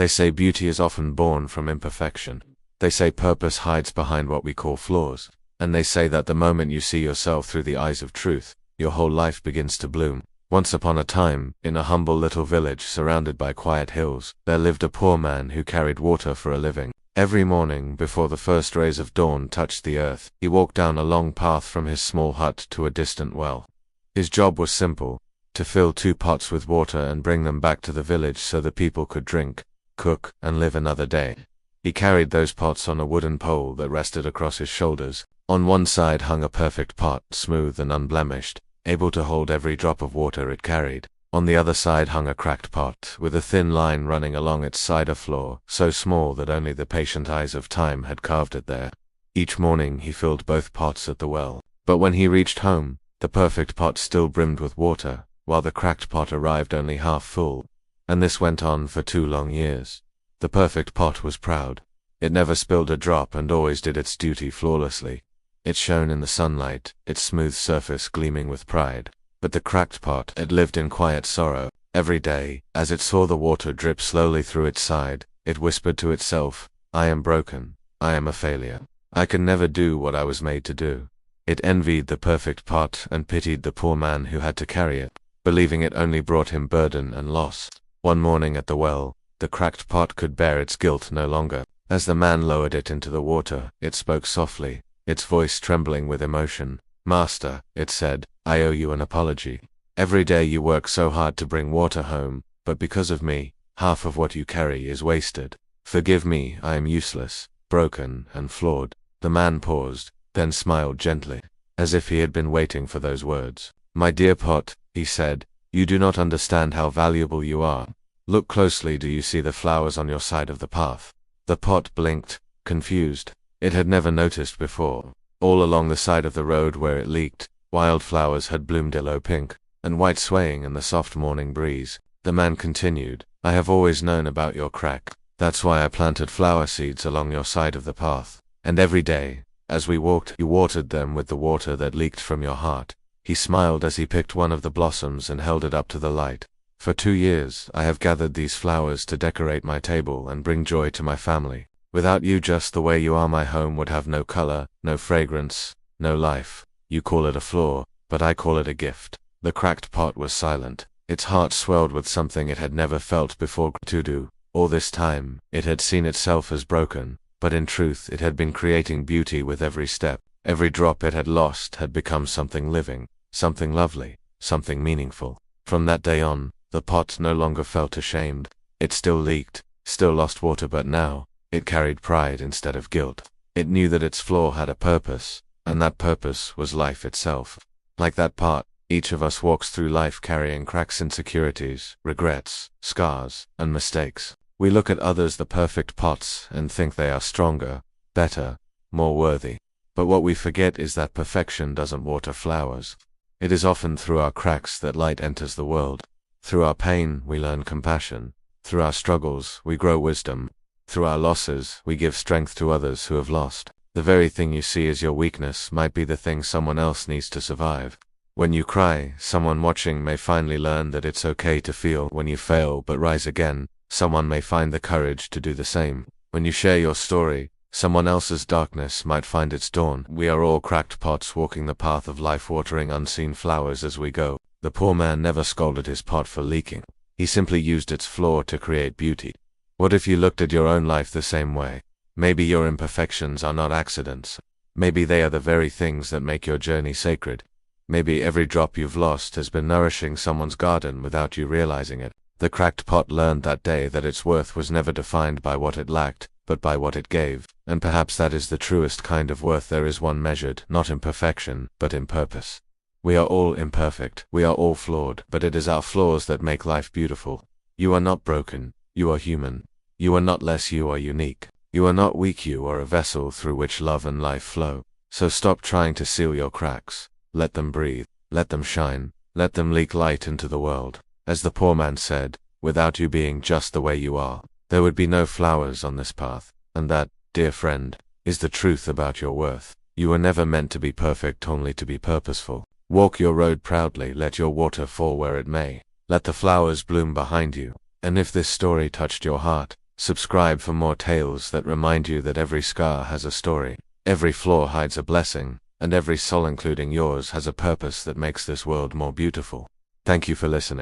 They say beauty is often born from imperfection. They say purpose hides behind what we call flaws. And they say that the moment you see yourself through the eyes of truth, your whole life begins to bloom. Once upon a time, in a humble little village surrounded by quiet hills, there lived a poor man who carried water for a living. Every morning, before the first rays of dawn touched the earth, he walked down a long path from his small hut to a distant well. His job was simple: to fill 2 pots with water and bring them back to the village so the people could drink, cook, and live another day. He carried those pots on a wooden pole that rested across his shoulders. On one side hung a perfect pot, smooth and unblemished, able to hold every drop of water it carried. On the other side hung a cracked pot, with a thin line running along its cider floor, so small that only the patient eyes of time had carved it there. Each morning he filled both pots at the well. But when he reached home, the perfect pot still brimmed with water, while the cracked pot arrived only half full. And this went on for 2 long years. The perfect pot was proud. It never spilled a drop and always did its duty flawlessly. It shone in the sunlight, its smooth surface gleaming with pride. But the cracked pot, it lived in quiet sorrow. Every day, as it saw the water drip slowly through its side, it whispered to itself, "I am broken. I am a failure. I can never do what I was made to do." It envied the perfect pot and pitied the poor man who had to carry it, believing it only brought him burden and loss. One morning at the well, the cracked pot could bear its guilt no longer. As the man lowered it into the water, it spoke softly, its voice trembling with emotion. "Master," it said, "I owe you an apology. Every day you work so hard to bring water home, but because of me, half of what you carry is wasted. Forgive me, I am useless, broken, and flawed." The man paused, then smiled gently, as if he had been waiting for those words. "My dear pot," he said, "you do not understand how valuable you are. Look closely. Do you see the flowers on your side of the path?" The pot blinked, confused. It had never noticed before. All along the side of the road where it leaked, wildflowers had bloomed yellow pink, and white, swaying in the soft morning breeze. The man continued, "I have always known about your crack. That's why I planted flower seeds along your side of the path. And every day, as we walked, you watered them with the water that leaked from your heart." He smiled as he picked one of the blossoms and held it up to the light. "For 2 years, I have gathered these flowers to decorate my table and bring joy to my family. Without you, just the way you are, my home would have no color, no fragrance, no life. You call it a flaw, but I call it a gift." The cracked pot was silent. Its heart swelled with something it had never felt before. All this time, it had seen itself as broken, but in truth it had been creating beauty with every step. Every drop it had lost had become something living, something lovely, something meaningful. From that day on, the pot no longer felt ashamed. It still leaked, still lost water, but now, it carried pride instead of guilt. It knew that its flaw had a purpose, and that purpose was life itself. Like that pot, each of us walks through life carrying cracks, insecurities, regrets, scars, and mistakes. We look at others, the perfect pots, and think they are stronger, better, more worthy. But what we forget is that perfection doesn't water flowers. It is often through our cracks that light enters the world. Through our pain, we learn compassion. Through our struggles, we grow wisdom. Through our losses, we give strength to others who have lost. The very thing you see as your weakness might be the thing someone else needs to survive. When you cry, someone watching may finally learn that it's okay to feel. When you fail but rise again, someone may find the courage to do the same. When you share your story, someone else's darkness might find its dawn. We are all cracked pots walking the path of life, watering unseen flowers as we go. The poor man never scolded his pot for leaking. He simply used its flaw to create beauty. What if you looked at your own life the same way? Maybe your imperfections are not accidents. Maybe they are the very things that make your journey sacred. Maybe every drop you've lost has been nourishing someone's garden without you realizing it. The cracked pot learned that day that its worth was never defined by what it lacked, but by what it gave. And perhaps that is the truest kind of worth there is, one measured not in perfection, but in purpose. We are all imperfect, we are all flawed, but it is our flaws that make life beautiful. You are not broken, you are human. You are not less, you are unique. You are not weak, you are a vessel through which love and life flow. So stop trying to seal your cracks. Let them breathe, let them shine, let them leak light into the world. As the poor man said, without you being just the way you are, there would be no flowers on this path. And that, dear friend, is the truth about your worth. You were never meant to be perfect, only to be purposeful. Walk your road proudly, let your water fall where it may. Let the flowers bloom behind you. And if this story touched your heart, Subscribe for more tales that remind you that every scar has a story, every flaw hides a blessing, and every soul, including yours, has a purpose that makes this world more beautiful. Thank you for listening.